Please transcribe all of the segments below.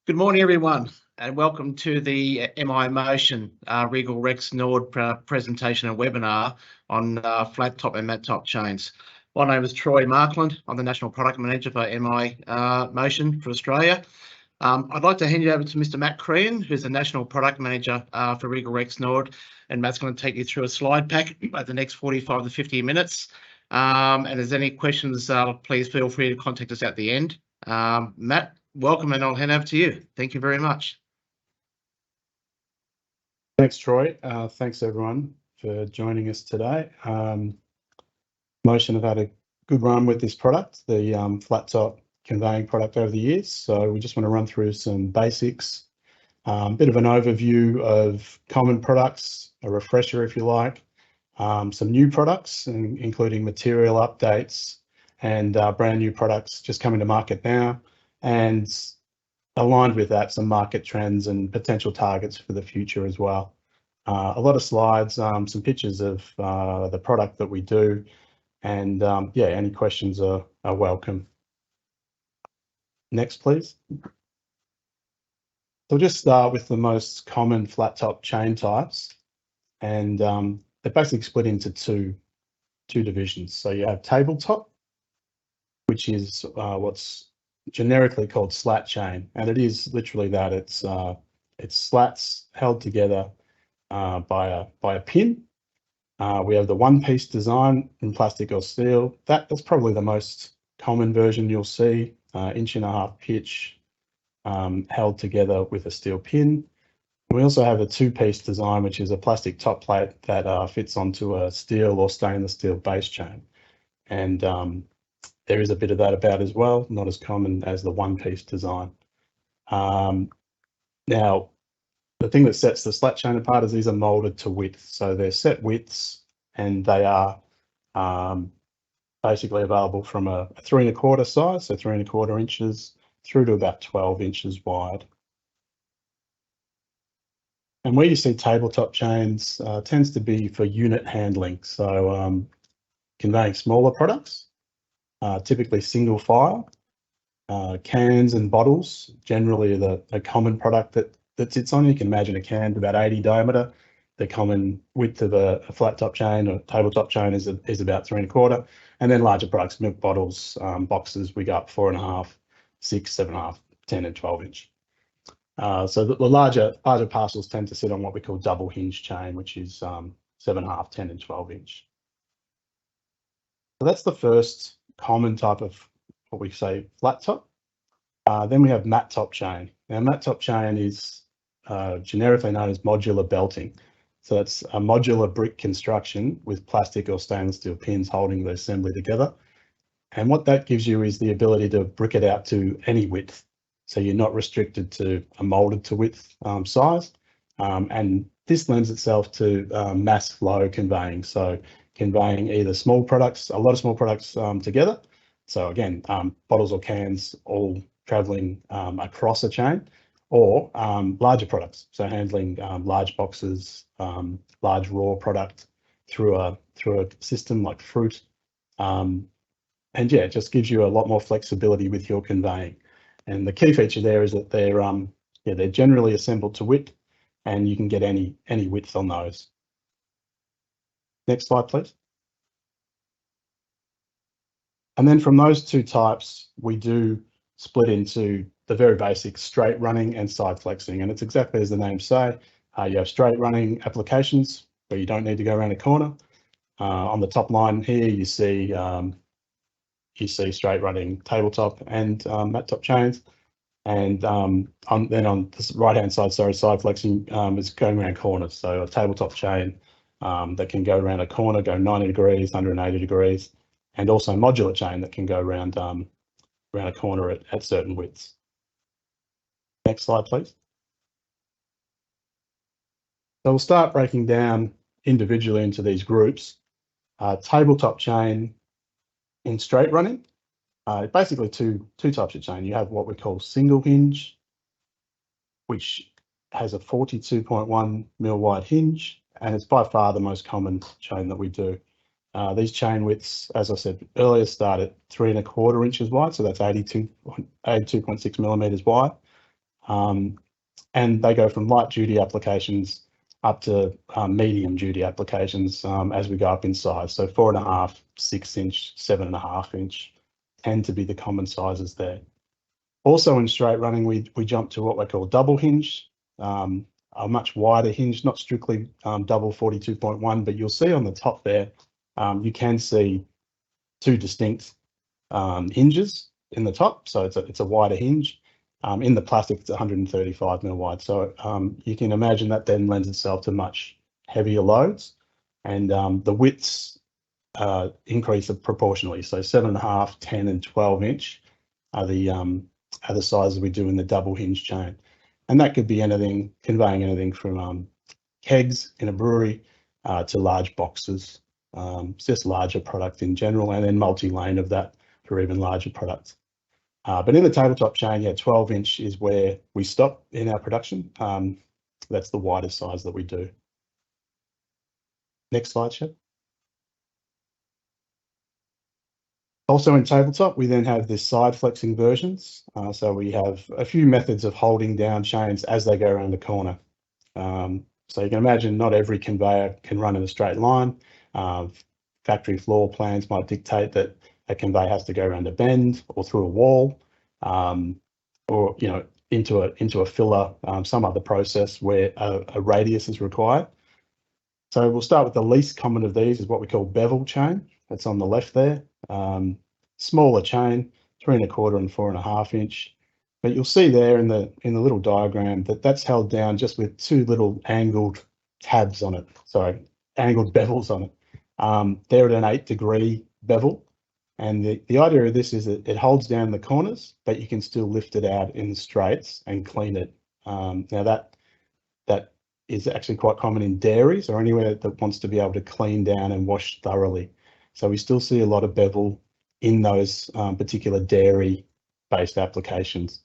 Good morning, everyone, and welcome to the MI Motion Regal Rexnord presentation and webinar on flat top and matte top chains. My name is Troy Markland. I'm the National Product Manager for MI Motion for Australia. I'd like to hand you over to Mr. Matt Crean, who's the National Product Manager for Regal Rexnord, and Matt's going to take you through a slide pack over the next 45 to 50 minutes. And if there's any questions, please feel free to contact us at the end. Matt, welcome, and I'll hand over to you. Thank you very much. Thanks, Troy. Thanks, everyone, for joining us today. Motion have had a good run with this product, the flat top conveying product over the years. So we just want to run through some basics, a bit of an overview of common products, a refresher if you like, some new products, including material updates and brand new products just coming to market now. And aligned with that, some market trends and potential targets for the future as well. A lot of slides, some pictures of the product that we do, and yeah, any questions are welcome. Next, please. So we'll just start with the most common flat top chain types, and they're basically split into two divisions. So you have tabletop, which is what's generically called slat chain, and it is literally that. It's slats held together by a pin. We have the one-piece design in plastic or steel. That's probably the most common version you'll see, 1.5 inch pitch, held together with a steel pin. We also have a two-piece design, which is a plastic top plate that fits onto a steel or stainless steel base chain, and there is a bit of that about as well, not as common as the one-piece design. Now, the thing that sets the slat chain apart is these are molded to width. So they're set widths, and they are basically available from a 3 1/4 size, so 3 1/4 inches, through to about 12 inches wide. And where you see tabletop chains tends to be for unit handling, so conveying smaller products. Typically single file, cans and bottles, generally the common product that sits on. You can imagine a can about 80 diameter. The common width of a flat top chain or tabletop chain is about 3 1/4, and then larger products, milk bottles, boxes, we go up 4.5, 6, 7.5, 10 and 12 inch. So the larger parcels tend to sit on what we call double hinge chain, which is 7.5, 10 and 12 inch. So that's the first common type of what we say flat top. Then we have matte top chain. Now, matte top chain is generically known as modular belting. So it's a modular brick construction with plastic or stainless steel pins holding the assembly together. And what that gives you is the ability to brick it out to any width. So you're not restricted to a molded to width size. And this lends itself to mass flow conveying. So conveying either small products, a lot of small products together. So again, bottles or cans all traveling across a chain, or larger products. So handling large boxes, large raw product through a system like fruit. And yeah, it just gives you a lot more flexibility with your conveying. And the key feature there is that they're generally assembled to width, and you can get any width on those. Next slide, please. And then from those two types, we do split into the very basic straight running and side flexing. And it's exactly as the name say. You have straight running applications where you don't need to go around a corner. On the top line here, you see straight running tabletop and matte top chains. And then on the right-hand side, side flexing is going around corners. So a tabletop chain that can go around a corner, go 90 degrees, 180 degrees, and also modular chain that can go around a corner at certain widths. Next slide, please. So we'll start breaking down individually into these groups. Tabletop chain in straight running, basically two types of chain. You have what we call single hinge, which has a 42.1 mil wide hinge, and it's by far the most common chain that we do. These chain widths, as I said earlier, start at 3 1/4 inches wide, so that's 82.6 millimeters wide. And they go from light duty applications up to medium duty applications as we go up in size. So 4.5, 6 inch, 7.5 inch tend to be the common sizes there. Also in straight running, we jump to what we call double hinge, a much wider hinge, not strictly double 42.1, but you'll see on the top there, you can see two distinct hinges in the top. So it's a wider hinge. In the plastic, it's 135 mil wide. So you can imagine that then lends itself to much heavier loads, and the widths increase proportionally. So 7.5, 10, and 12 inch are the sizes we do in the double hinge chain, and that could be anything, conveying anything from kegs in a brewery to large boxes. It's just larger product in general, and then multi-lane of that for even larger products. But in the tabletop chain, yeah, 12 inch is where we stop in our production. That's the widest size that we do. Next slide, Shep. Also in tabletop, we then have this side flexing versions. So we have a few methods of holding down chains as they go around the corner. So you can imagine not every conveyor can run in a straight line. Factory floor plans might dictate that a conveyor has to go around a bend or through a wall, or into a filler, some other process where a radius is required. So we'll start with the least common of these, is what we call bevel chain. That's on the left there. Smaller chain, 3.25 and 4.5 inch. But you'll see there in the little diagram that that's held down just with two little angled tabs on it. Sorry, angled bevels on it. They're at an 8-degree bevel. And the idea of this is that it holds down the corners, but you can still lift it out in the straights and clean it. Now that is actually quite common in dairies or anywhere that wants to be able to clean down and wash thoroughly. So we still see a lot of bevel in those particular dairy-based applications.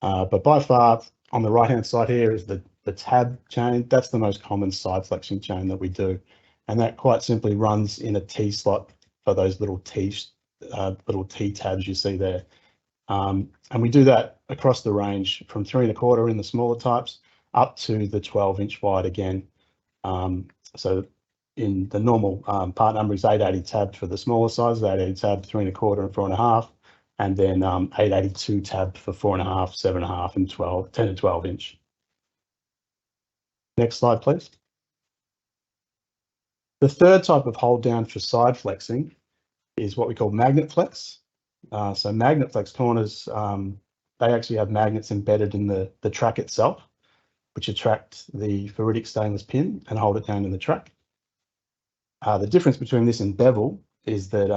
But by far, on the right-hand side here is the tab chain. That's the most common side flexion chain that we do. And that quite simply runs in a T slot for those little T tabs you see there. And we do that across the range from 3.25 in the smaller types up to the 12 inch wide again. So in the normal part number is 880 tabbed for the smaller size, 880 tabbed 3.25 and 4.5, and then 882 tabbed for 4.5, 7.5, and 12, 10 and 12 inch. Next slide, please. The third type of hold down for side flexing is what we call magnet flex. So magnet flex corners, they actually have magnets embedded in the track itself, which attract the ferritic stainless pin and hold it down in the track. The difference between this and bevel is that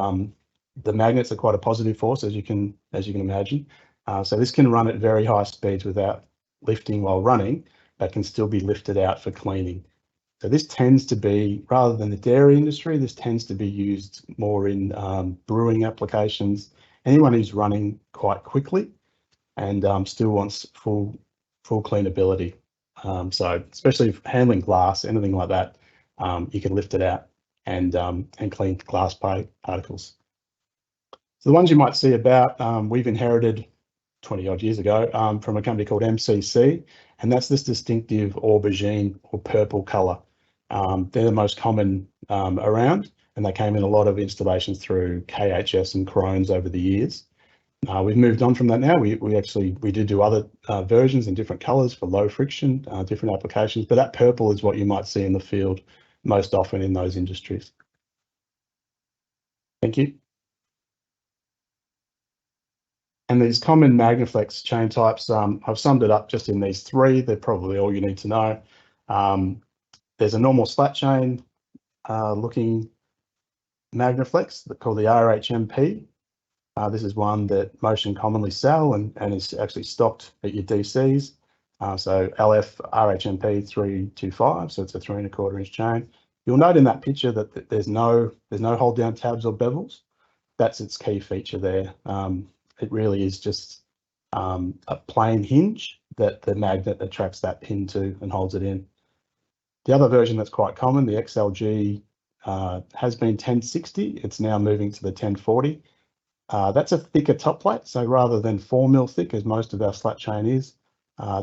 the magnets are quite a positive force, as you can imagine. So this can run at very high speeds without lifting while running, but can still be lifted out for cleaning. So this tends to be, rather than the dairy industry, this tends to be used more in brewing applications. Anyone who's running quite quickly and still wants full cleanability. So especially handling glass, anything like that, you can lift it out and clean glass particles. So the ones you might see about, we've inherited 20 odd years ago from a company called MCC, and that's this distinctive aubergine or purple color. They're the most common around, and they came in a lot of installations through KHS and Crohn's over the years. We've moved on from that now. We do other versions in different colors for low friction, different applications, but that purple is what you might see in the field most often in those industries. Thank you. And these common Magnaflex chain types, I've summed it up just in these three. They're probably all you need to know. There's a normal slat chain looking Magnaflex called the RHMP. This is one that Motion commonly sell and is actually stocked at your DCs. So LF RHMP 325, so it's a 3.25 inch chain. You'll note in that picture that there's no hold down tabs or bevels. That's its key feature there. It really is just a plain hinge that the magnet attracts that pin to and holds it in. The other version that's quite common, the XLG, has been 1060. It's now moving to the 1040. That's a thicker top plate, so rather than 4 mil thick, as most of our slat chain is,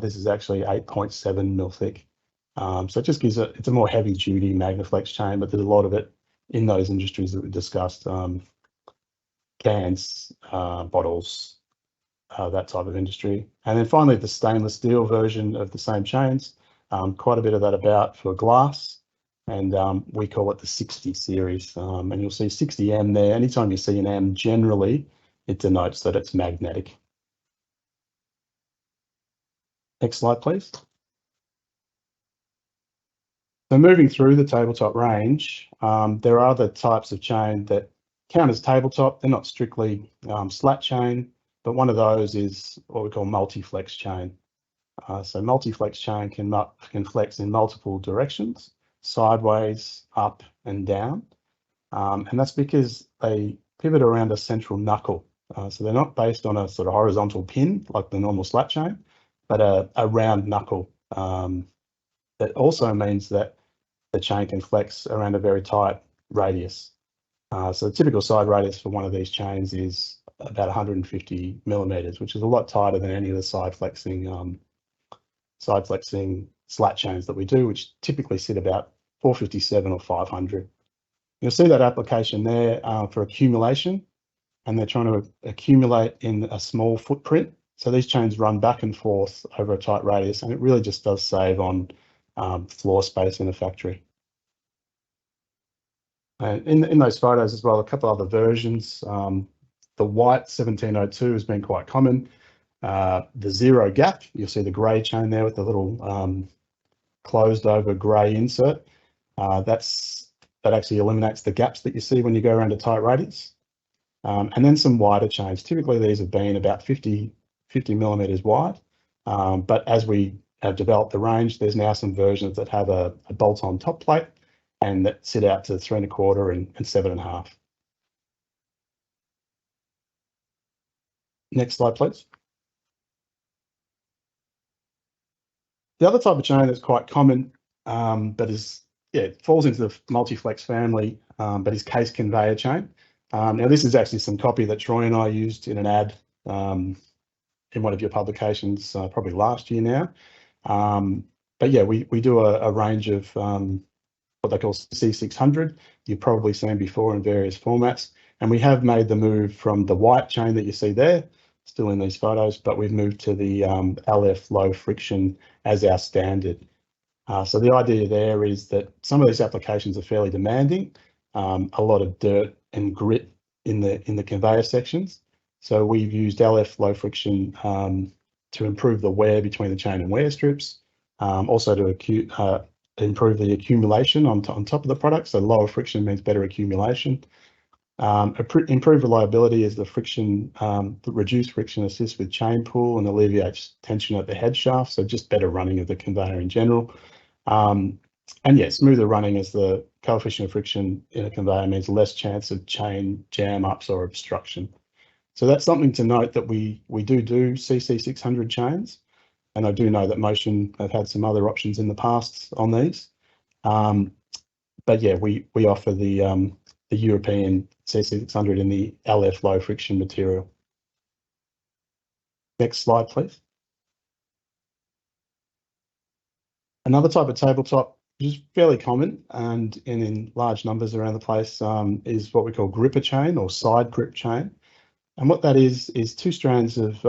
This is actually 8.7 mil thick. So it just gives it's a more heavy duty Magnaflex chain, but there's a lot of it in those industries that we discussed, cans, bottles, that type of industry. And then finally, the stainless steel version of the same chains, quite a bit of that about for glass, and we call it the 60 series. And you'll see 60M there. Anytime you see an M, generally, it denotes that it's magnetic. Next slide, please. So moving through the tabletop range, there are other types of chain that count as tabletop. They're not strictly slat chain, but one of those is what we call multi-flex chain. So multi-flex chain can flex in multiple directions, sideways, up and down. And that's because they pivot around a central knuckle. So they're not based on a sort of horizontal pin like the normal slat chain, but a round knuckle. That also means that the chain can flex around a very tight radius. So the typical side radius for one of these chains is about 150 millimeters, which is a lot tighter than any of the side flexing slat chains that we do, which typically sit about 457 or 500. You'll see that application there for accumulation, and they're trying to accumulate in a small footprint. So these chains run back and forth over a tight radius, and it really just does save on floor space in a factory. And in those photos as well, a couple other versions. The white 1702 has been quite common. The zero gap, you'll see the grey chain there with the little closed over grey insert. That actually eliminates the gaps that you see when you go around a tight radius. And then some wider chains. Typically these have been about 50 millimeters wide. But as we have developed the range, there's now some versions that have a bolt-on top plate and that sit out to 3 1/4 and 7.5. Next slide, please. The other type of chain that's quite common, but it falls into the multi-flex family, but is case conveyor chain. Now this is actually some copy that Troy and I used in an ad in one of your publications, probably last year now. But yeah, we do a range of what they call C600. You've probably seen before in various formats. And we have made the move from the white chain that you see there, still in these photos, but we've moved to the LF low friction as our standard. So the idea there is that some of these applications are fairly demanding, a lot of dirt and grit in the conveyor sections. So we've used LF low friction to improve the wear between the chain and wear strips, also to improve the accumulation on top of the product. So lower friction means better accumulation. Improved reliability is the friction, the reduced friction assists with chain pull and alleviates tension at the head shaft. So just better running of the conveyor in general. And yeah, smoother running as the coefficient of friction in a conveyor means less chance of chain jam ups or obstruction. So that's something to note, that we do CC600 chains. And I do know that Motion have had some other options in the past on these. But yeah, we offer the European CC600 in the LF low friction material. Next slide, please. Another type of tabletop, which is fairly common and in large numbers around the place, is what we call gripper chain or side grip chain. And what that is two strands of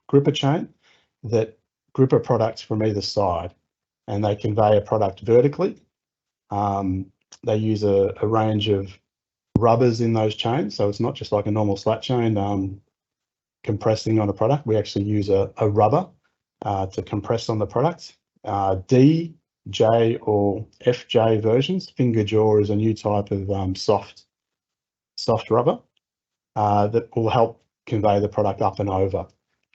gripper chain that grip a product from either side, and they convey a product vertically. They use a range of rubbers in those chains, so it's not just like a normal slat chain compressing on a product. We actually use a rubber to compress on the product. D, J, or FJ versions. Finger jaw is a new type of soft rubber that will help convey the product up and over.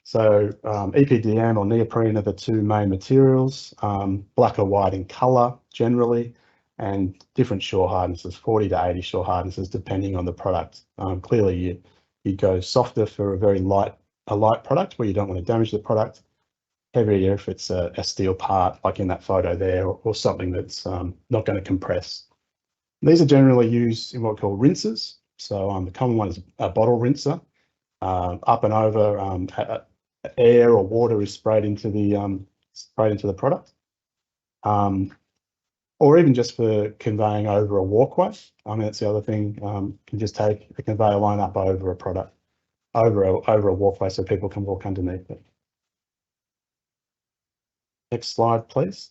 So EPDM or neoprene are the two main materials, black or white in colour generally, and different shore hardnesses, 40 to 80 shore hardnesses, depending on the product. Clearly, you go softer for a very light product where you don't want to damage the product. Heavier if it's a steel part, like in that photo there, or something that's not going to compress. These are generally used in what we call rinsers. So the common one is a bottle rinser, up and over air or water is sprayed into the product, or even just for conveying over a walkway. I mean, that's the other thing. You can just take a conveyor line up over a product, over a walkway, so people can walk underneath it. Next slide, please.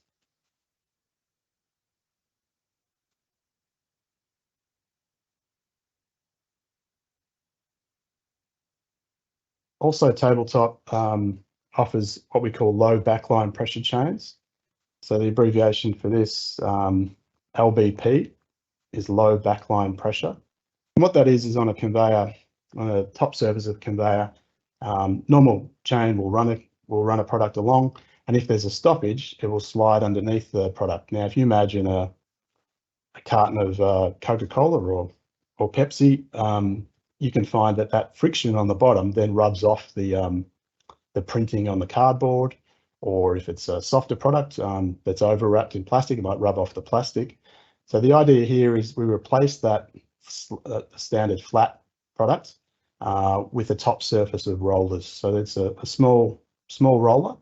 Also, tabletop offers what we call low backline pressure chains. So the abbreviation for this, LBP, is low backline pressure. And what that is on a conveyor, on a top surface of conveyor, normal chain will run a product along, and if there's a stoppage, it will slide underneath the product. Now, if you imagine a carton of Coca-Cola or Pepsi, you can find that friction on the bottom then rubs off the printing on the cardboard, or if it's a softer product that's over wrapped in plastic, it might rub off the plastic. So the idea here is we replace that standard flat product with a top surface of rollers. So it's a small roller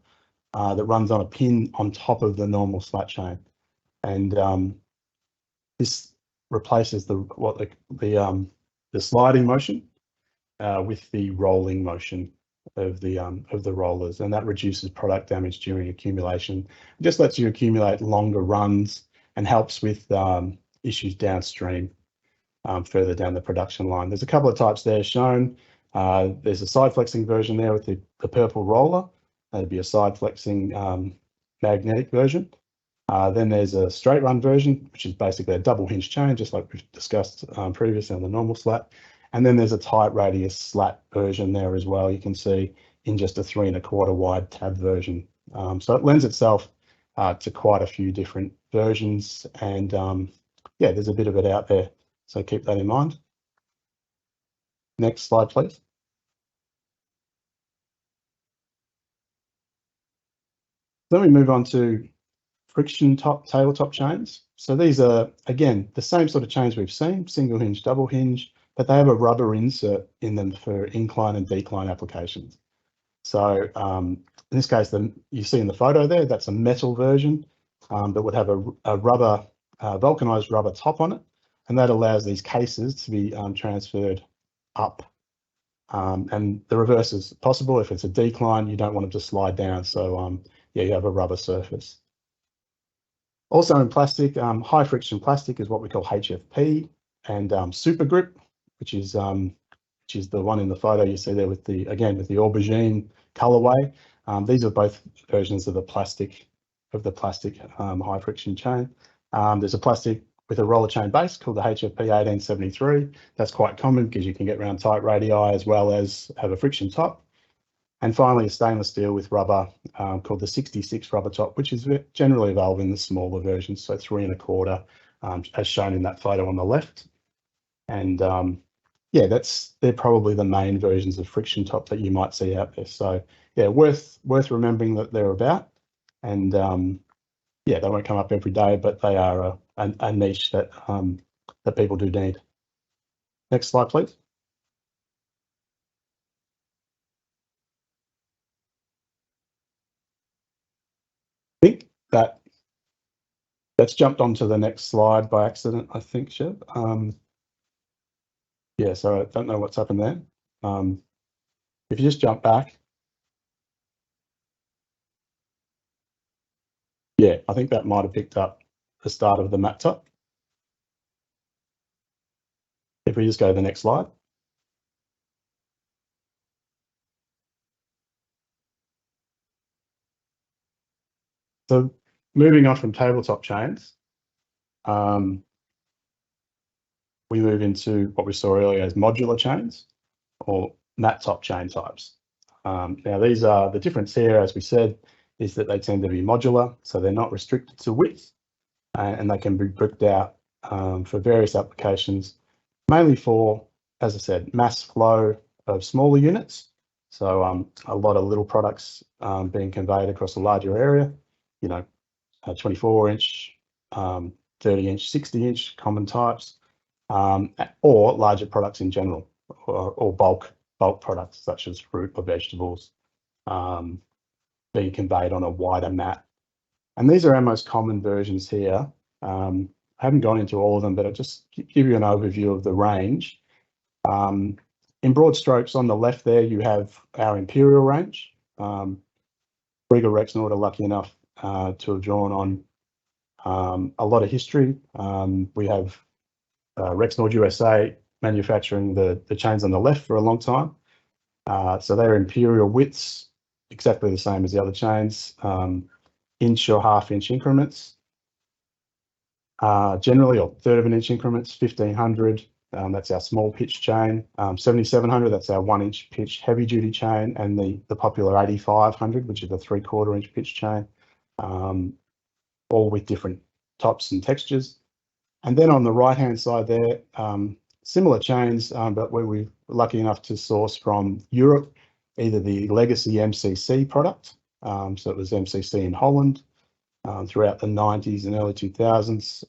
that runs on a pin on top of the normal slat chain, and this replaces the sliding motion with the rolling motion of the rollers, and that reduces product damage during accumulation. It just lets you accumulate longer runs and helps with issues downstream, further down the production line. There's a couple of types there shown. There's a side flexing version there with the purple roller. That'd be a side flexing magnetic version. Then there's a straight run version, which is basically a double hinge chain, just like we've discussed previously on the normal slat. And then there's a tight radius slat version there as well. You can see in just a 3 1/4 wide tab version. So it lends itself to quite a few different versions, and yeah, there's a bit of it out there. So keep that in mind. Next slide, please. Then we move on to friction tabletop chains. So these are, again, the same sort of chains we've seen, single hinge, double hinge, but they have a rubber insert in them for incline and decline applications. So in this case, you see in the photo there, that's a metal version that would have a rubber, vulcanized rubber top on it, and that allows these cases to be transferred up. And the reverse is possible. If it's a decline, you don't want them to slide down. So yeah, you have a rubber surface. Also in plastic, high friction plastic is what we call HFP, and super grip, which is the one in the photo you see there with the aubergine colorway. These are both versions of the plastic high friction chain. There's a plastic with a roller chain base called the HFP 1873. That's quite common because you can get around tight radii as well as have a friction top. And finally, a stainless steel with rubber called the 66 rubber top, which is generally available in the smaller versions, so 3 1/4, as shown in that photo on the left. And yeah, they're probably the main versions of friction top that you might see out there. So yeah, worth remembering that they're about. And yeah, they won't come up every day, but they are a niche that people do need. Next slide, please. I think that's jumped onto the next slide by accident, I think, Sheb. Yeah, so I don't know what's happened there. If you just jump back. Yeah, I think that might have picked up the start of the mat top. If we just go to the next slide. So moving on from tabletop chains, we move into what we saw earlier as modular chains or mat top chain types. Now these are the difference here, as we said, is that they tend to be modular, so they're not restricted to width, and they can be bricked out for various applications, mainly for, as I said, mass flow of smaller units. So a lot of little products being conveyed across a larger area, 24-inch, 30-inch, 60-inch common types, or larger products in general, or bulk products such as fruit or vegetables. being conveyed on a wider mat. And these are our most common versions here. I haven't gone into all of them, but I'll just give you an overview of the range. In broad strokes, on the left there, you have our Imperial range. Regal Rexnord are lucky enough to have drawn on a lot of history. We have Rexnord USA manufacturing the chains on the left for a long time. So they're Imperial widths, exactly the same as the other chains, inch or half-inch increments. Generally, or third of an inch increments, 1500. That's our small pitch chain. 7700, that's our 1-inch pitch heavy duty chain, and the popular 8500, which is a 3/4 inch pitch chain, all with different tops and textures. And then on the right hand side there, similar chains, but where we're lucky enough to source from Europe, either the legacy MCC product, so it was MCC in Holland, throughout the 90s and early 2000s.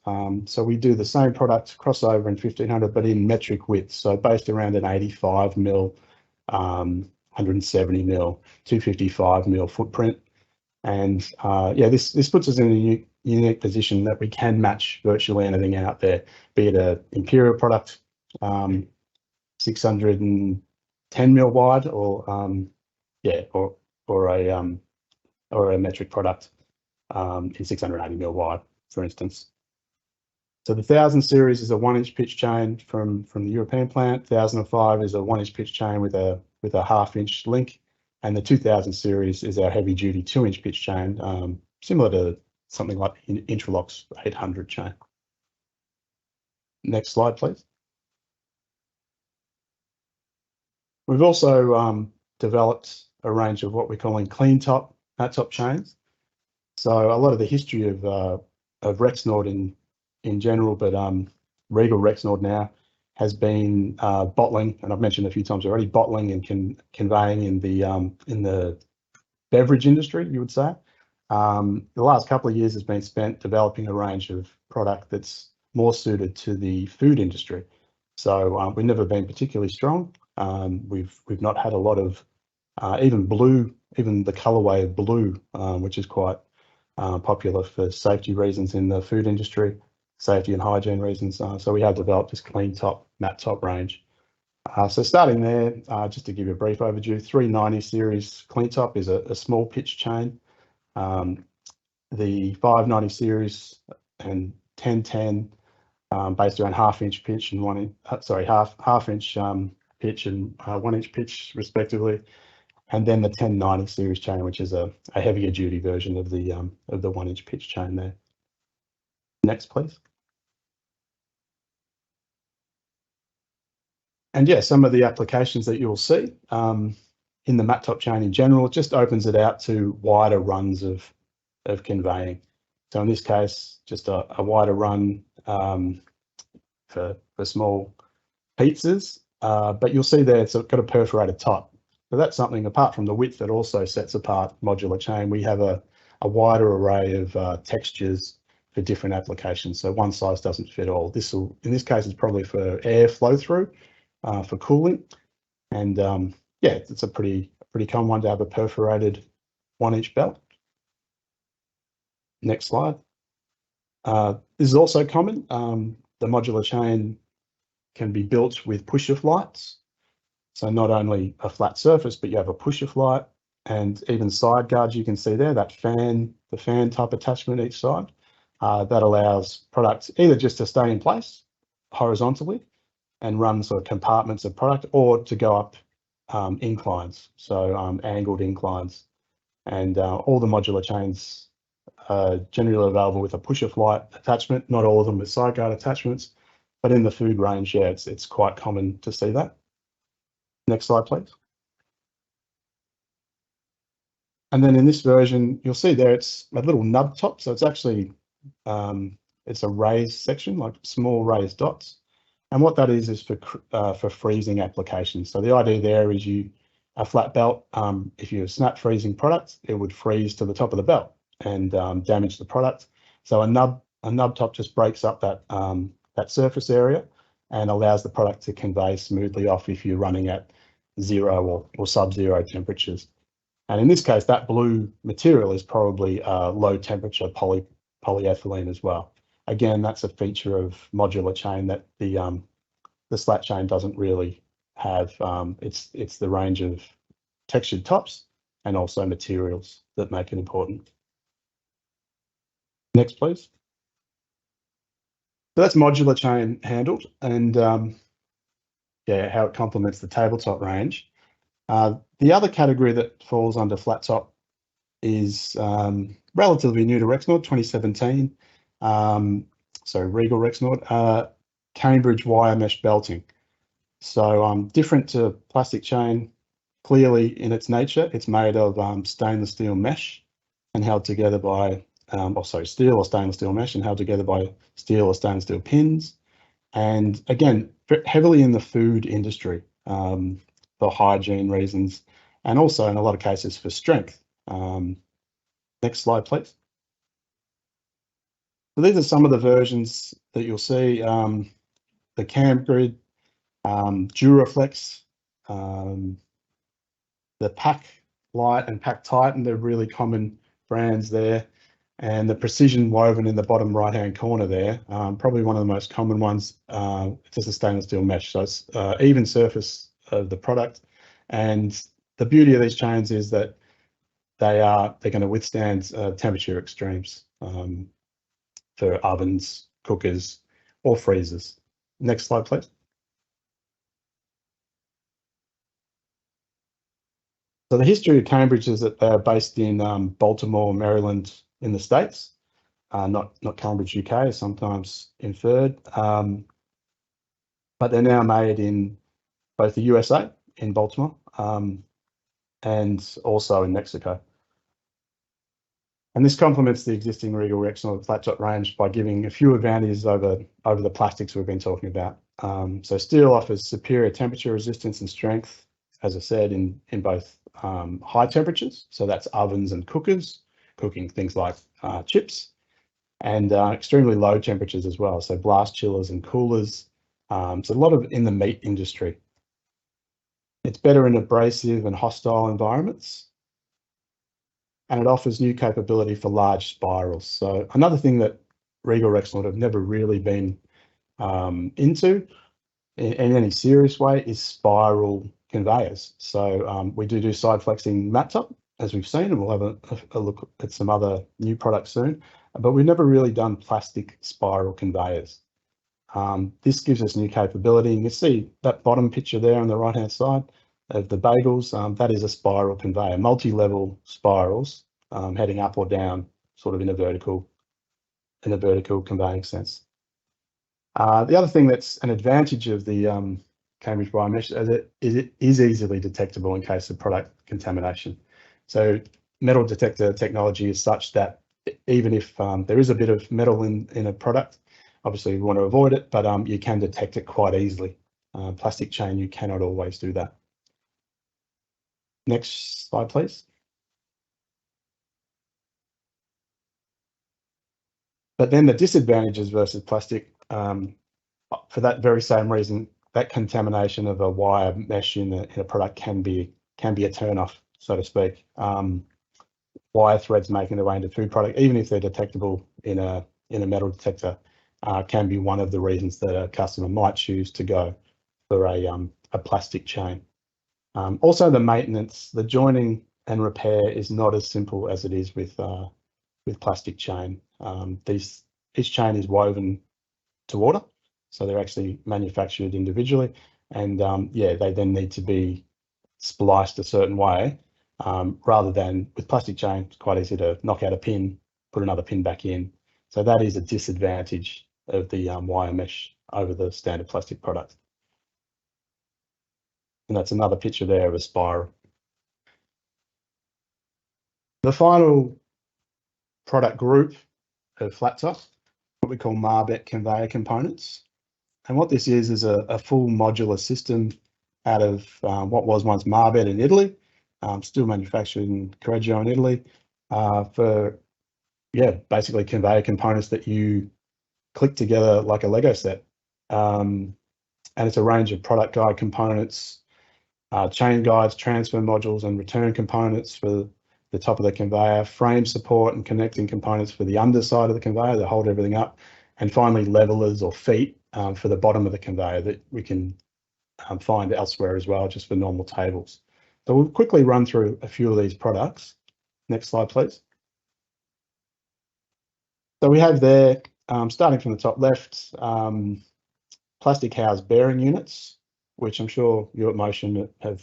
So we do the same product crossover in 1500, but in metric widths. So based around an 85 mil, 170 mil, 255 mil footprint. And yeah, this puts us in a unique position that we can match virtually anything out there, be it a Imperial product, 610 mil wide, or yeah, or a metric product in 680 mil wide, for instance. So the 1000 series is a 1-inch pitch chain from the European plant. 1005 is a 1-inch pitch chain with a half-inch link, and the 2000 series is our heavy-duty 2-inch pitch chain, similar to something like Intralock's 800 chain. Next slide, please. We've also developed a range of what we're calling clean top, mat top chains. So a lot of the history of Rexnord in general, but Regal Rexnord now has been bottling, and I've mentioned a few times already, bottling and conveying in the beverage industry, you would say. The last couple of years has been spent developing a range of product that's more suited to the food industry. So we've never been particularly strong. We've not had a lot of even the colorway of blue, which is quite popular for safety reasons in the food industry, safety and hygiene reasons. So we have developed this clean top, matte top range. So starting there, just to give you a brief overview, 390 series clean top is a small pitch chain. The 590 series and 1010 based around half-inch pitch and half-inch pitch and 1-inch pitch respectively. And then the 1090 series chain, which is a heavier duty version of the 1-inch pitch chain there. Next, please. And yeah, some of the applications that you'll see in the matte top chain in general, it just opens it out to wider runs of conveying. So in this case, just a wider run for small pizzas, but you'll see there it's got a perforated top. So that's something, apart from the width, that also sets apart modular chain. We have a wider array of textures for different applications. So one size doesn't fit all. In this case, it's probably for air flow through, for cooling. And yeah, it's a pretty common one to have a perforated 1-inch belt. Next slide. This is also common. The modular chain can be built with pusher flights. So not only a flat surface, but you have a pusher flight and even side guards. You can see there that the fan type attachment each side. That allows products either just to stay in place horizontally and run sort of compartments of product, or to go up inclines, so angled inclines. And all the modular chains are generally available with a pusher flight attachment, not all of them with side guard attachments, but in the food range, yeah, it's quite common to see that. Next slide, please. And then in this version, you'll see there it's a little nub top. So it's actually, it's a raised section, like small raised dots. And what that is for freezing applications. So the idea there is a flat belt, if you snap freezing product, it would freeze to the top of the belt and damage the product. So a nub top just breaks up that surface area and allows the product to convey smoothly off if you're running at 0 or sub-zero temperatures. And in this case, that blue material is probably low temperature polyethylene as well. Again, that's a feature of modular chain that the slat chain doesn't really have. It's the range of textured tops and also materials that make it important. Next, please. So that's modular chain handled, and yeah, how it complements the tabletop range. The other category that falls under flat top is relatively new to Rexnord, 2017. So Regal Rexnord, Cambridge wire mesh belting. So different to plastic chain, clearly in its nature, it's made of stainless steel mesh and held together by, steel or stainless steel mesh and held together by steel or stainless steel pins. And again, heavily in the food industry for hygiene reasons, and also in a lot of cases for strength. Next slide, please. So these are some of the versions that you'll see. The Cam Grid, Duraflex, the Pack Light and Pack Titan, they're really common brands there. And the Precision Woven in the bottom right-hand corner there, probably one of the most common ones, it's just a stainless steel mesh. So it's even surface of the product. And the beauty of these chains is that they're going to withstand temperature extremes for ovens, cookers, or freezers. Next slide, please. So the history of Cambridge is that they're based in Baltimore, Maryland, in the States, not Cambridge, UK, as sometimes inferred. But they're now made in both the USA, in Baltimore, and also in Mexico. And this complements the existing Regal Rexnord flat top range by giving a few advantages over the plastics we've been talking about. So steel offers superior temperature resistance and strength, as I said, in both high temperatures, so that's ovens and cookers, cooking things like chips, and extremely low temperatures as well, so blast chillers and coolers. So a lot of in the meat industry. It's better in abrasive and hostile environments, and it offers new capability for large spirals. So another thing that Regal Rexnord have never really been into in any serious way is spiral conveyors. So we do side flexing mat top, as we've seen, and we'll have a look at some other new products soon, but we've never really done plastic spiral conveyors. This gives us new capability. You can see that bottom picture there on the right-hand side of the bagels, that is a spiral conveyor, multi-level spirals heading up or down, sort of in a vertical conveying sense. The other thing that's an advantage of the Cambridge wire mesh is it is easily detectable in case of product contamination. So metal detector technology is such that even if there is a bit of metal in a product, obviously we want to avoid it, but you can detect it quite easily. Plastic chain, you cannot always do that. Next slide, please. But then the disadvantages versus plastic, for that very same reason, that contamination of a wire mesh in a product can be a turn-off, so to speak. Wire threads making their way into food product, even if they're detectable in a metal detector, can be one of the reasons that a customer might choose to go for a plastic chain. Also, the maintenance, the joining and repair is not as simple as it is with plastic chain. Each chain is woven to order, so they're actually manufactured individually, and yeah, they then need to be spliced a certain way, rather than with plastic chain. It's quite easy to knock out a pin, put another pin back in. So that is a disadvantage of the wire mesh over the standard plastic product. And that's another picture there of a spiral. The final product group of flat top, what we call Marbet conveyor components. And what this is a full modular system out of what was once Marbet in Italy, still manufactured in Correggio in Italy, for, yeah, basically conveyor components that you click together like a Lego set. And it's a range of product guide components, chain guides, transfer modules and return components for the top of the conveyor, frame support and connecting components for the underside of the conveyor that hold everything up, and finally levelers or feet for the bottom of the conveyor that we can find elsewhere as well, just for normal tables. So we'll quickly run through a few of these products. Next slide, please. So we have there, starting from the top left, plastic house bearing units, which I'm sure you at Motion have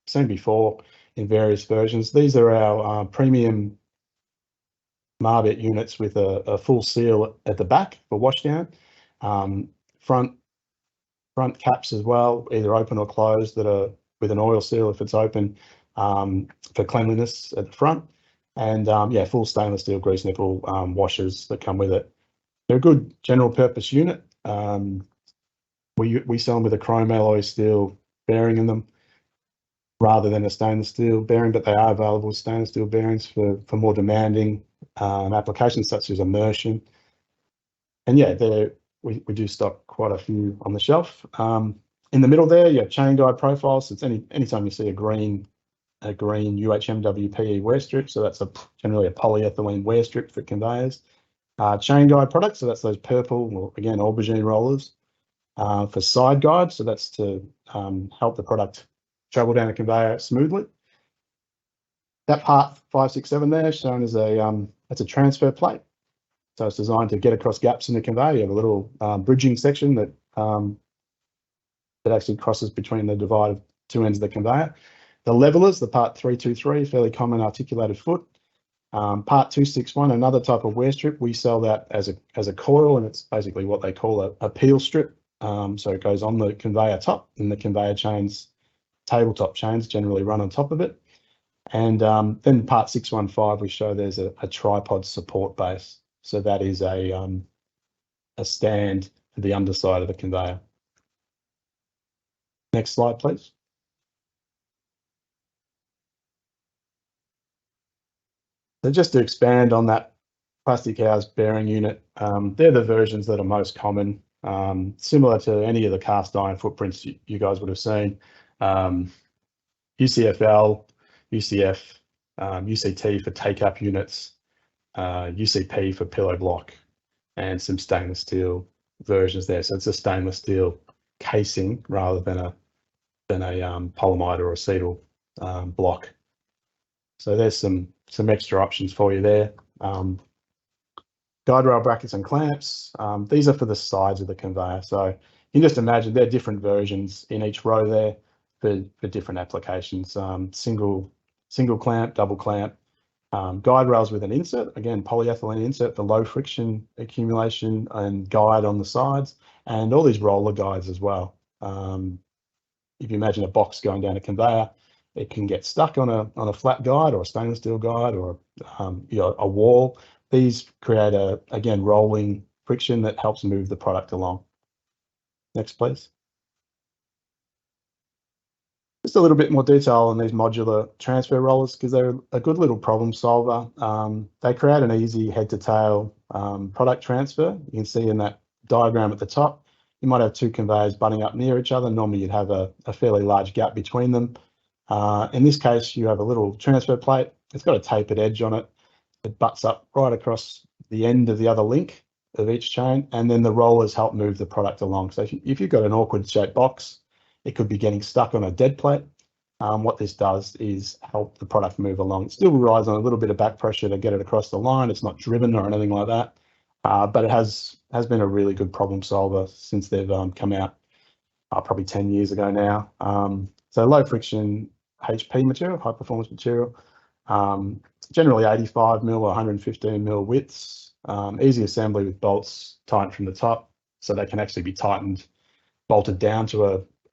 seen before in various versions. These are our premium Marbet units with a full seal at the back for washdown. Front caps as well, either open or closed, that are with an oil seal if it's open, for cleanliness at the front. And yeah, full stainless steel grease nipple washers that come with it. They're a good general purpose unit. We sell them with a chrome alloy steel bearing in them rather than a stainless steel bearing, but they are available as stainless steel bearings for more demanding applications such as immersion. And yeah, we do stock quite a few on the shelf. In the middle there, you have chain guide profiles. It's anytime you see a green UHMW PE wear strip, so that's generally a polyethylene wear strip for conveyors. Chain guide products, so that's those purple, or again, aubergine rollers. For side guide, so that's to help the product travel down a conveyor smoothly. That part 567 there shown as that's a transfer plate. So it's designed to get across gaps in the conveyor. You have a little bridging section that actually crosses between the divided two ends of the conveyor. The levelers, the part 323, fairly common articulated foot. Part 261, another type of wear strip. We sell that as a coil, and it's basically what they call a peel strip. So it goes on the conveyor top, and the conveyor chains, tabletop chains, generally run on top of it. And then part 615, we show there's a tripod support base. So that is a stand for the underside of the conveyor. Next slide, please. So just to expand on that plastic house bearing unit, they're the versions that are most common, similar to any of the cast iron footprints you guys would have seen. UCFL, UCF, UCT for take-up units, UCP for pillow block, and some stainless steel versions there. So it's a stainless steel casing rather than a polyamide or acetal block. So there's some extra options for you there. Guide rail brackets and clamps. These are for the sides of the conveyor. So you can just imagine there are different versions in each row there for different applications. Single clamp, double clamp. Guide rails with an insert, again, polyethylene insert for low friction accumulation and guide on the sides, and all these roller guides as well. If you imagine a box going down a conveyor, it can get stuck on a flat guide or a stainless steel guide or a wall. These create again, rolling friction that helps move the product along. Next, please. Just a little bit more detail on these modular transfer rollers because they're a good little problem solver. They create an easy head to tail product transfer. You can see in that diagram at the top, you might have two conveyors butting up near each other. Normally you'd have a fairly large gap between them. In this case, you have a little transfer plate. It's got a tapered edge on it. It butts up right across the end of the other link of each chain, and then the rollers help move the product along. So if you've got an awkward shaped box, it could be getting stuck on a dead plate. What this does is help the product move along. It still relies on a little bit of back pressure to get it across the line. It's not driven or anything like that, but it has been a really good problem solver since they've come out probably 10 years ago now. So low friction HP material, high performance material, generally 85 mil or 115 mil widths, easy assembly with bolts tightened from the top, so they can actually be tightened, bolted down to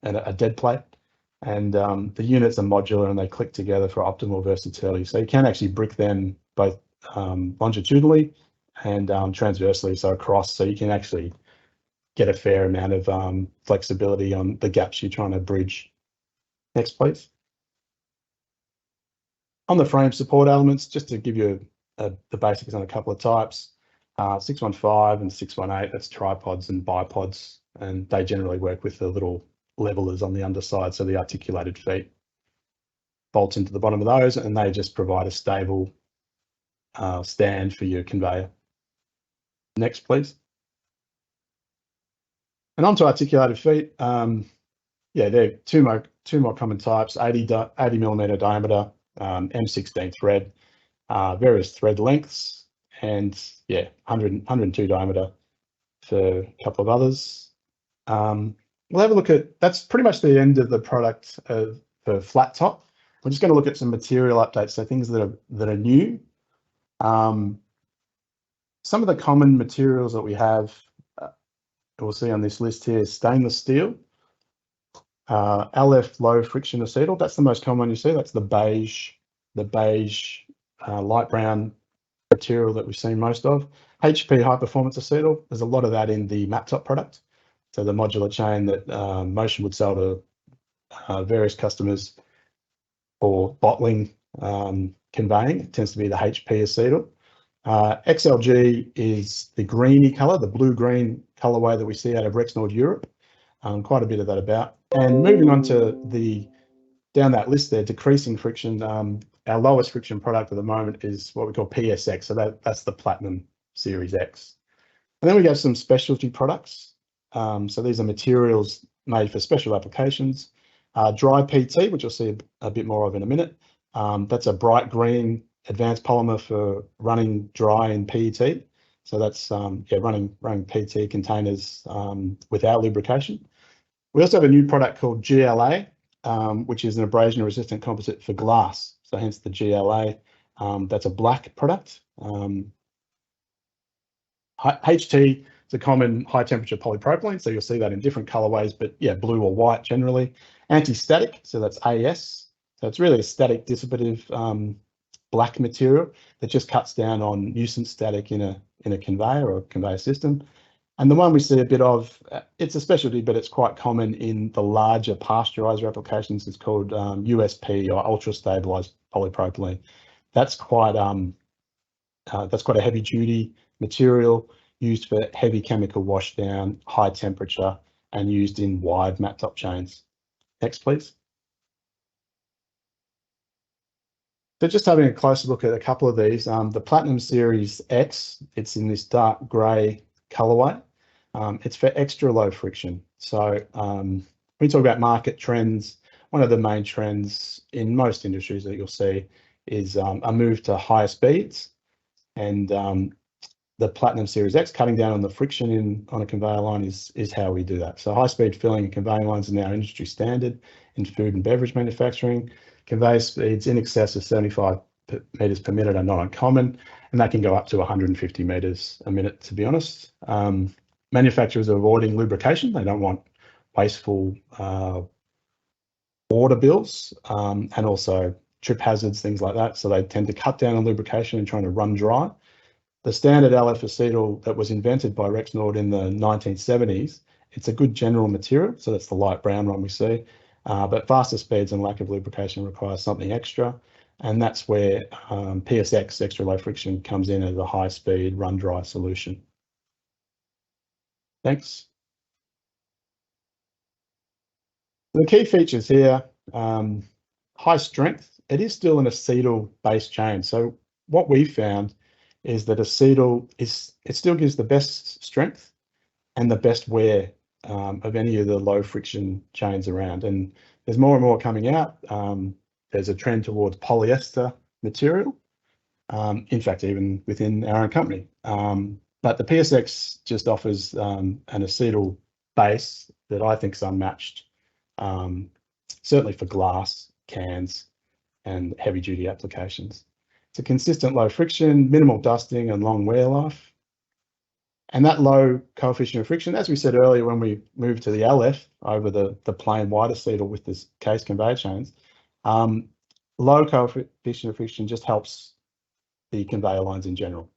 a dead plate. And the units are modular and they click together for optimal versatility. So you can actually brick them both longitudinally and transversely, so across, so you can actually get a fair amount of flexibility on the gaps you're trying to bridge. Next, please. On the frame support elements, just to give you the basics on a couple of types, 615 and 618, that's tripods and bipods, and they generally work with the little levelers on the underside, so the articulated feet bolt into the bottom of those, and they just provide a stable stand for your conveyor. Next, please. And onto articulated feet. Yeah, they're two more common types: 80 millimeter diameter, M16 thread, various thread lengths, and yeah, 102 diameter for a couple of others. We'll have a look at, that's pretty much the end of the product for flat top. We're just going to look at some material updates, so things that are new. Some of the common materials that we have, we'll see on this list here, is stainless steel, LF low friction acetal. That's the most common one you see. That's the beige light brown material that we've seen most of. HP high performance acetal. There's a lot of that in the matte top product. So the modular chain that Motion would sell to various customers for bottling, conveying, it tends to be the HP acetal. XLG is the greeny color, the blue-green colorway that we see out of Rexnord Europe. Quite a bit of that about. And moving on to down that list there, decreasing friction, our lowest friction product at the moment is what we call PSX. So that's the Platinum Series X. And then we have some specialty products. So these are materials made for special applications. Dry PT, which you'll see a bit more of in a minute. That's a bright green advanced polymer for running dry in PET. So that's running PET containers without lubrication. We also have a new product called GLA, which is an abrasion resistant composite for glass. So hence the GLA. That's a black product. HT is a common high temperature polypropylene. So you'll see that in different colorways, but yeah, blue or white generally. Anti-static, so that's AS. So it's really a static dissipative black material that just cuts down on nuisance static in a conveyor or conveyor system. And the one we see a bit of, it's a specialty, but it's quite common in the larger pasteurizer applications. It's called USP, or ultra stabilized polypropylene. That's quite a heavy duty material used for heavy chemical washdown, high temperature, and used in wide matte top chains. Next, please. So just having a closer look at a couple of these, the Platinum Series X, it's in this dark grey colorway. It's for extra low friction. So when we talk about market trends, one of the main trends in most industries that you'll see is a move to higher speeds, and the Platinum Series X, cutting down on the friction on a conveyor line, is how we do that. So high speed filling and conveying lines are now industry standard in food and beverage manufacturing. Conveyor speeds in excess of 75 meters per minute are not uncommon, and that can go up to 150 meters a minute, to be honest. Manufacturers are avoiding lubrication. They don't want wasteful water bills, and also trip hazards, things like that. So they tend to cut down on lubrication and trying to run dry. The standard LF acetal that was invented by Rexnord in the 1970s, it's a good general material. So that's the light brown one we see. But faster speeds and lack of lubrication requires something extra. And that's where PSX, extra low friction, comes in as a high speed run dry solution. Thanks. The key features here, high strength. It is still an acetal based chain. So what we found is that acetal it still gives the best strength and the best wear of any of the low friction chains around. And there's more and more coming out. There's a trend towards polyester material. In fact, even within our own company. But the PSX just offers an acetal base that I think is unmatched, certainly for glass, cans, and heavy duty applications. It's a consistent low friction, minimal dusting, and long wear life. And that low coefficient of friction, as we said earlier, when we moved to the LF over the plain white acetal with this case conveyor chains, low coefficient of friction just helps the conveyor lines in general.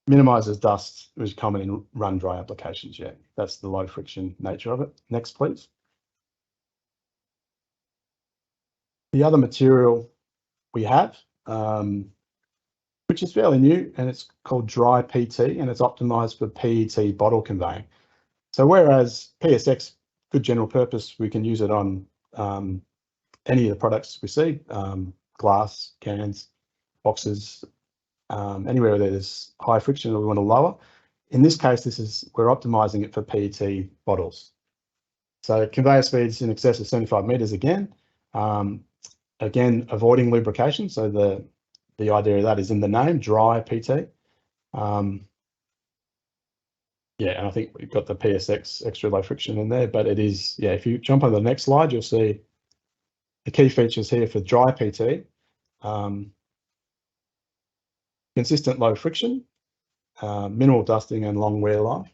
Minimizes dust, which is common in run dry applications. Yeah, that's the low friction nature of it. Next, please. The other material we have, which is fairly new, and it's called dry PT, and it's optimized for PET bottle conveying. So whereas PSX, good general purpose, we can use it on any of the products we see, glass, cans, boxes, anywhere where there's high friction or we want to lower. In this case, we're optimizing it for PET bottles. So conveyor speeds in excess of 75 meters again. Again, avoiding lubrication. So the idea of that is in the name, dry PT. Yeah, and I think we've got the PSX extra low friction in there, but it is, yeah, if you jump on the next slide, you'll see the key features here for dry PT. Consistent low friction, minimal dusting and long wear life.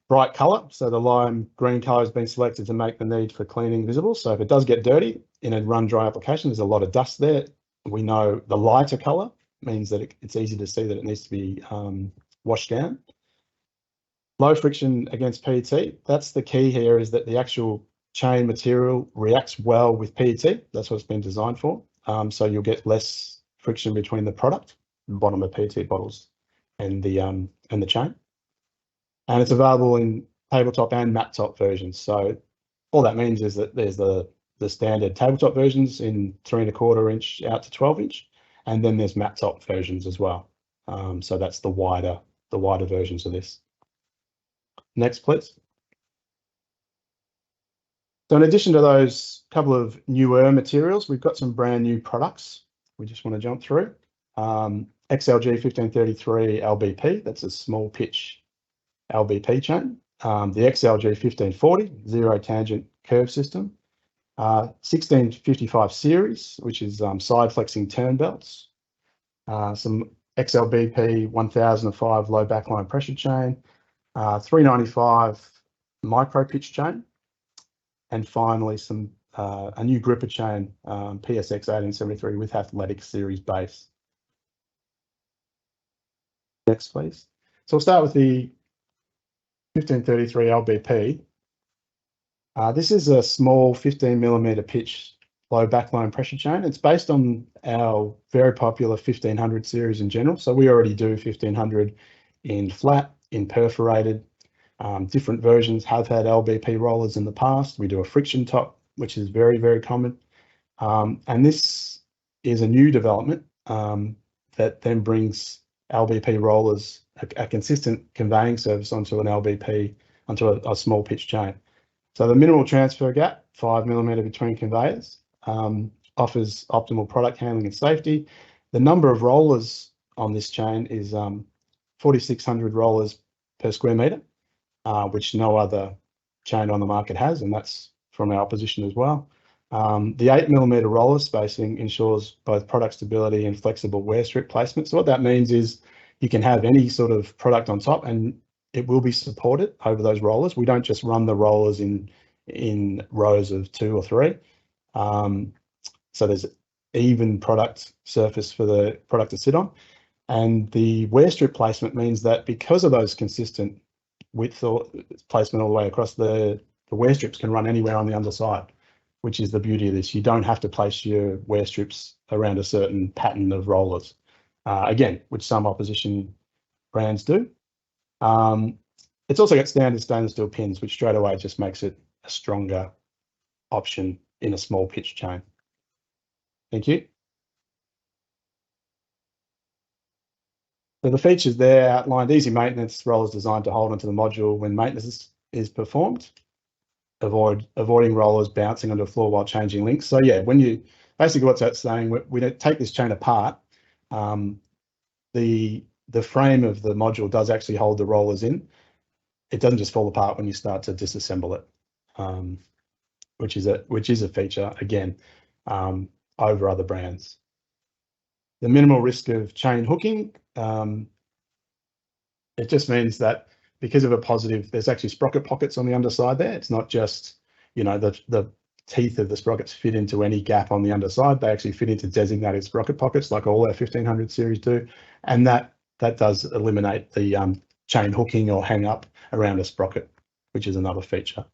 Bright color, so the lime green color has been selected to make the need for cleaning visible. So if it does get dirty in a run dry application, there's a lot of dust there. We know the lighter color means that it's easy to see that it needs to be washed down. Low friction against PET. That's the key here, is that the actual chain material reacts well with PET. That's what it's been designed for. So you'll get less friction between the product, the bottom of PET bottles, and the chain. And it's available in tabletop and matte top versions. So all that means is that there's the standard tabletop versions in 3¼ inch out to 12 inch, and then there's matte top versions as well. So that's the wider versions of this. Next, please. So in addition to those couple of newer materials, we've got some brand new products we just want to jump through. XLG 1533 LBP, that's a small pitch LBP chain. The XLG 1540 zero tangent curve system. 1655 series, which is side flexing turn belts. Some XLBP 1005 low backline pressure chain. 395 micro pitch chain. And finally, a new gripper chain, PSX 1873 with athletic series base. Next, please. So we'll start with the 1533 LBP. This is a small 15mm pitch low backline pressure chain. It's based on our very popular 1500 series in general. So we already do 1500 in flat, in perforated. Different versions have had LBP rollers in the past. We do a friction top, which is very, very common. And this is a new development that then brings LBP rollers, a consistent conveying service onto an LBP, onto a small pitch chain. So the minimal transfer gap, 5mm between conveyors, offers optimal product handling and safety. The number of rollers on this chain is 4,600 rollers per square metre, which no other chain on the market has, and that's from our position as well. The 8mm roller spacing ensures both product stability and flexible wear strip placement. So what that means is you can have any sort of product on top and it will be supported over those rollers. We don't just run the rollers in rows of 2 or 3. So there's even product surface for the product to sit on. And the wear strip placement means that because of those consistent width or placement all the way across, the wear strips can run anywhere on the underside, which is the beauty of this. You don't have to place your wear strips around a certain pattern of rollers, again, which some opposition brands do. It's also got standard stainless steel pins, which straight away just makes it a stronger option in a small pitch chain. Thank you. So the features there outlined: easy maintenance, rollers designed to hold onto the module when maintenance is performed, avoiding rollers bouncing onto the floor while changing links. So yeah, when you basically, what's that saying, we don't take this chain apart, the frame of the module does actually hold the rollers in. It doesn't just fall apart when you start to disassemble it, which is a feature again over other brands. The minimal risk of chain hooking. It just means that because of a positive, there's actually sprocket pockets on the underside there. It's not just, you know, the teeth of the sprockets fit into any gap on the underside. They actually fit into designated sprocket pockets like all our 1500 series do. And that does eliminate the chain hooking or hang up around a sprocket, which is another feature.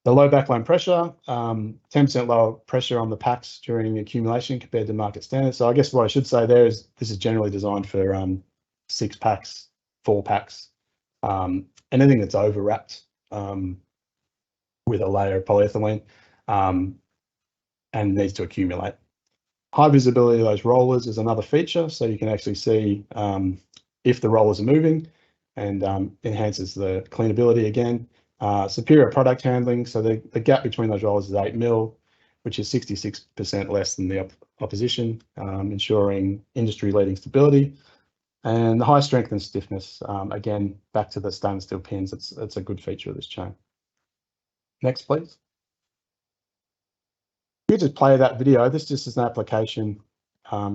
The low backline pressure, 10% lower pressure on the packs during accumulation compared to market standards. So I guess what I should say there is this is generally designed for 6 packs, 4 packs. Anything that's overwrapped with a layer of polyethylene and needs to accumulate. High visibility of those rollers is another feature, so you can actually see if the rollers are moving, and enhances the cleanability again. Superior product handling, so the gap between those rollers is 8 mil, which is 66% less than the opposition, ensuring industry-leading stability. And the high strength and stiffness, again, back to the stainless steel pins, it's a good feature of this chain. Next, please. You just play that video. This just is an application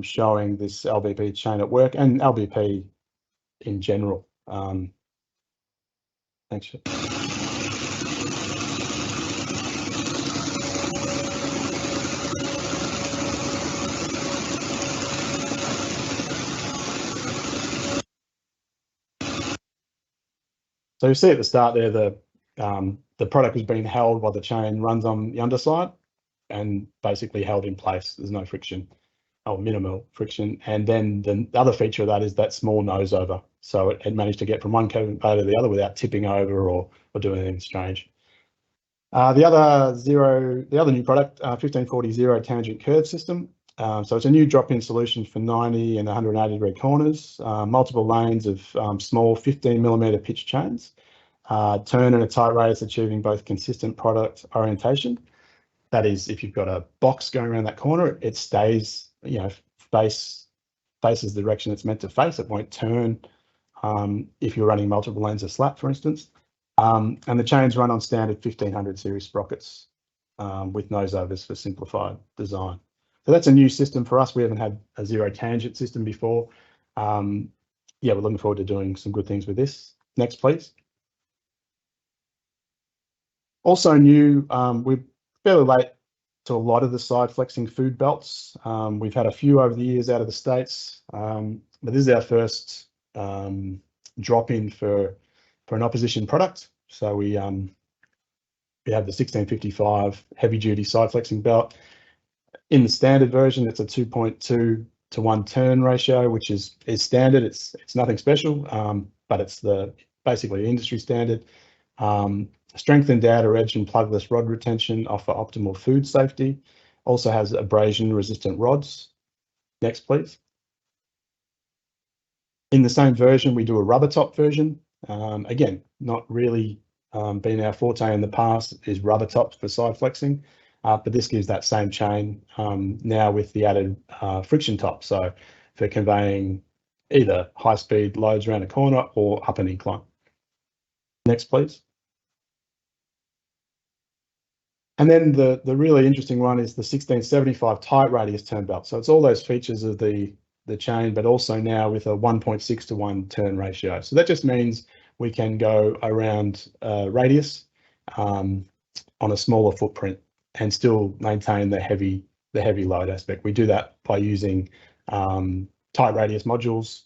showing this LBP chain at work and LBP in general. Thanks. So you see at the start there, the product is being held while the chain runs on the underside and basically held in place. There's no friction or minimal friction. And then the other feature of that is that small nose over. So it managed to get from one conveyor to the other without tipping over or doing anything strange. The other new product, 1540 zero tangent curve system. So it's a new drop-in solution for 90 and 180 degree corners, multiple lanes of small 15mm pitch chains, turn in a tight radius, achieving both consistent product orientation. That is, if you've got a box going around that corner, it stays, faces the direction it's meant to face. It won't turn if you're running multiple lanes of slat, for instance. And the chains run on standard 1500 series sprockets with nose overs for simplified design. So that's a new system for us. We haven't had a zero tangent system before. We're looking forward to doing some good things with this. Next, please. Also new, we're fairly late to a lot of the side flexing food belts. We've had a few over the years out of the States, but this is our first drop-in for an opposition product. So we have the 1655 heavy duty side flexing belt. In the standard version, it's a 2.2 to 1 turn ratio, which is standard. It's nothing special, but it's basically industry standard. Strengthened data edge and plugless rod retention offer optimal food safety. Also has abrasion resistant rods. Next, please. In the same version, we do a rubber top version. Again, not really been our forte in the past, is rubber tops for side flexing, but this gives that same chain now with the added friction top. So for conveying either high speed loads around a corner or up an incline. Next, please. And then the really interesting one is the 1675 tight radius turn belt. So it's all those features of the chain, but also now with a 1.6 to 1 turn ratio. So that just means we can go around radius on a smaller footprint and still maintain the heavy load aspect. We do that by using tight radius modules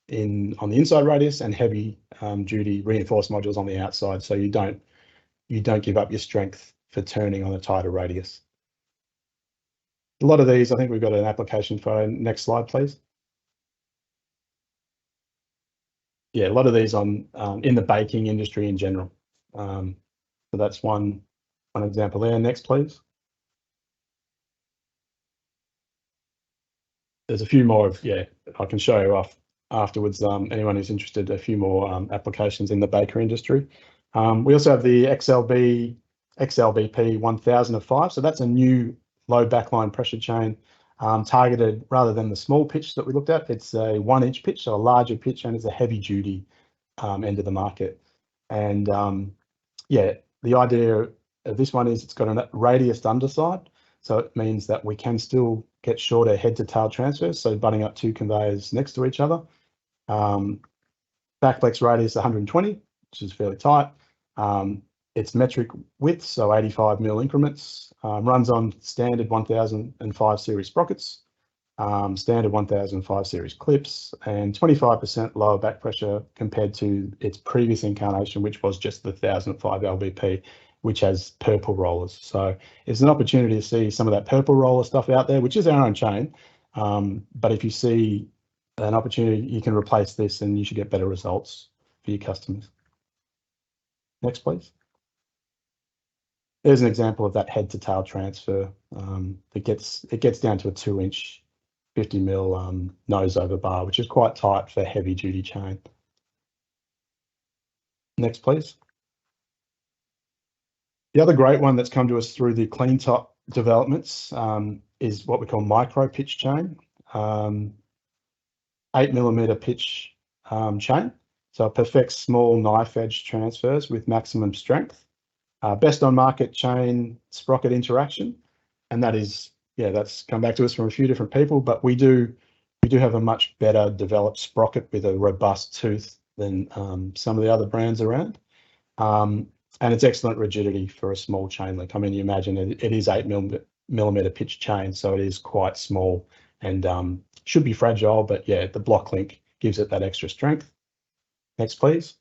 on the inside radius and heavy duty reinforced modules on the outside. So you don't give up your strength for turning on a tighter radius. A lot of these, I think we've got an application for. Next slide, please. Yeah, a lot of these on in the baking industry in general. So that's one example there. Next, please. There's a few more I can show you afterwards. Anyone who's interested, a few more applications in the bakery industry. We also have the XLBP 1005. So that's a new low backline pressure chain targeted, rather than the small pitch that we looked at, it's a 1 inch pitch, so a larger pitch, and it's a heavy duty end of the market. And the idea of this one is it's got a radiused underside. So it means that we can still get shorter head to tail transfers. So butting up two conveyors next to each other. Backflex radius 120, which is fairly tight. It's metric width, so 85 mil increments. Runs on standard 1005 series sprockets, standard 1005 series clips, and 25% lower back pressure compared to its previous incarnation, which was just the 1005 LBP, which has purple rollers. So it's an opportunity to see some of that purple roller stuff out there, which is our own chain. But if you see an opportunity, you can replace this and you should get better results for your customers. Next, please. There's an example of that head to tail transfer. It gets down to a 2-inch 50 mil nose over bar, which is quite tight for heavy duty chain. Next, please. The other great one that's come to us through the clean top developments is what we call micro pitch chain, 8mm pitch chain. So it perfects small knife edge transfers with maximum strength. Best on market chain sprocket interaction, and that is, yeah, that's come back to us from a few different people, but we do have a much better developed sprocket with a robust tooth than some of the other brands around. And it's excellent rigidity for a small chain link. I mean, you imagine it is 8mm pitch chain, so it is quite small and should be fragile, but yeah, the block link gives it that extra strength. Next, please.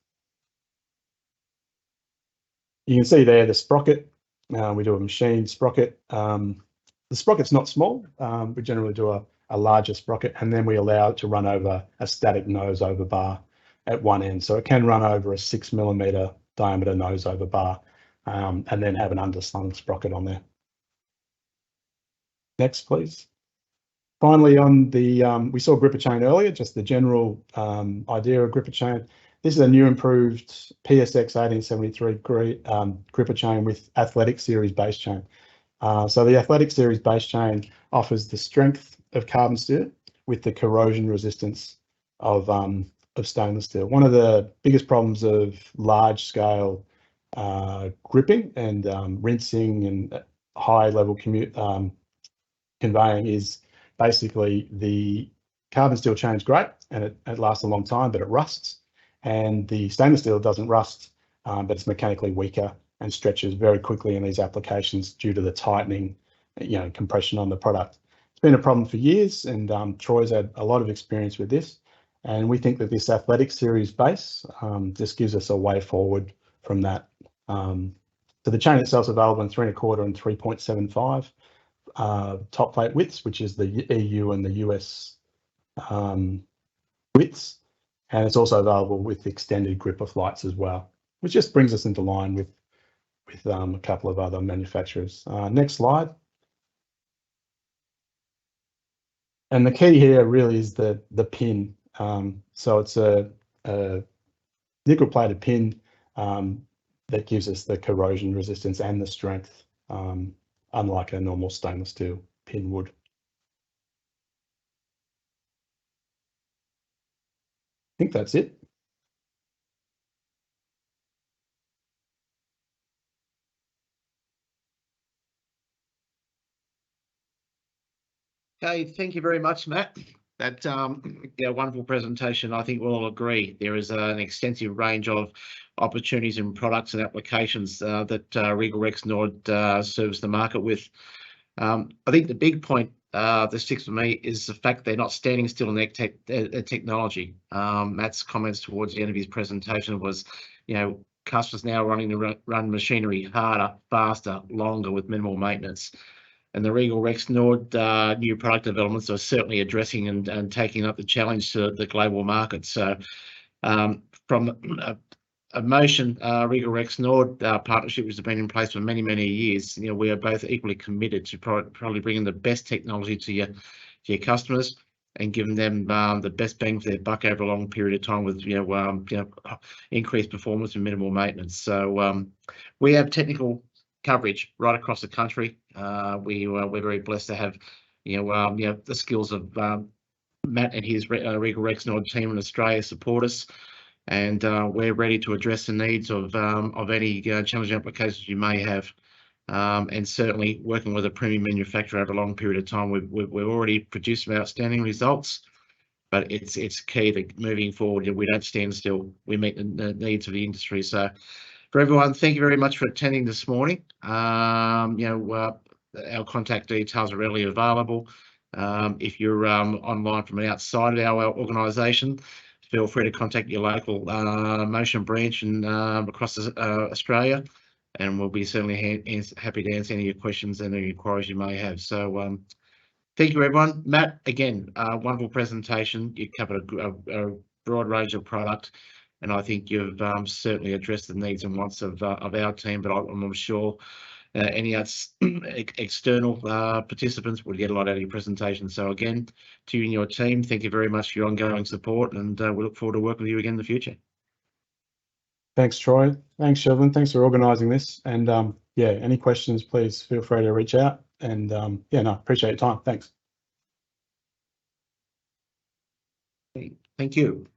You can see there the sprocket. We do a machine sprocket. The sprocket's not small. We generally do a larger sprocket, and then we allow it to run over a static nose over bar at one end. So it can run over a 6mm diameter nose over bar, and then have an underslung sprocket on there. Next, please. Finally, on the we saw gripper chain earlier, just the general idea of gripper chain. This is a new improved PSX 1873 gripper chain with Athletic Series base chain. So the Athletic Series base chain offers the strength of carbon steel with the corrosion resistance of stainless steel. One of the biggest problems of large scale gripping and rinsing and high level conveying is basically the carbon steel chain's great and it lasts a long time, but it rusts. And the stainless steel doesn't rust, but it's mechanically weaker and stretches very quickly in these applications due to the tightening, compression on the product. It's been a problem for years, and Troy's had a lot of experience with this. And we think that this Athletic Series base just gives us a way forward from that. So the chain itself is available in 3.25 and 3.75 top plate widths, which is the EU and the US widths. And it's also available with extended gripper flights as well, which just brings us into line with a couple of other manufacturers. Next slide. And the key here really is the pin. So it's a nickel plated pin that gives us the corrosion resistance and the strength, unlike a normal stainless steel pin would. I think that's it. Okay, thank you very much, Matt. That wonderful presentation. I think we'll all agree there is an extensive range of opportunities and products and applications that Regal Rexnord serves the market with. I think the big point that sticks with me is the fact they're not standing still in their technology. Matt's comments towards the end of his presentation was, customers now running to run machinery harder, faster, longer with minimal maintenance. And the Regal Rexnord new product developments are certainly addressing and taking up the challenge to the global market. So from a Motion Regal Rexnord partnership, which has been in place for many, many years, we are both equally committed to probably bringing the best technology to your customers and giving them the best bang for their buck over a long period of time with increased performance and minimal maintenance. So we have technical coverage right across the country. We're very blessed to have the skills of Matt and his Regal Rexnord team in Australia support us, and we're ready to address the needs of any challenging applications you may have. And certainly working with a premium manufacturer over a long period of time, we've already produced some outstanding results. But it's key that moving forward, we don't stand still. We meet the needs of the industry. So for everyone, thank you very much for attending this morning. Our contact details are readily available. If you're online from outside of our organisation, feel free to contact your local Motion branch and across Australia, and we'll be certainly happy to answer any of your questions and any inquiries you may have. So thank you, everyone. Matt, again, wonderful presentation. You covered a broad range of product. and I think you've certainly addressed the needs and wants of our team. But I'm sure any external participants will get a lot out of your presentation. So again, to you and your team, thank you very much for your ongoing support, and we look forward to working with you again in the future. Thanks, Troy. Thanks, Shevlin. Thanks for organising this. And yeah, any questions, please feel free to reach out. And yeah, no, appreciate your time. Thanks. Thank you.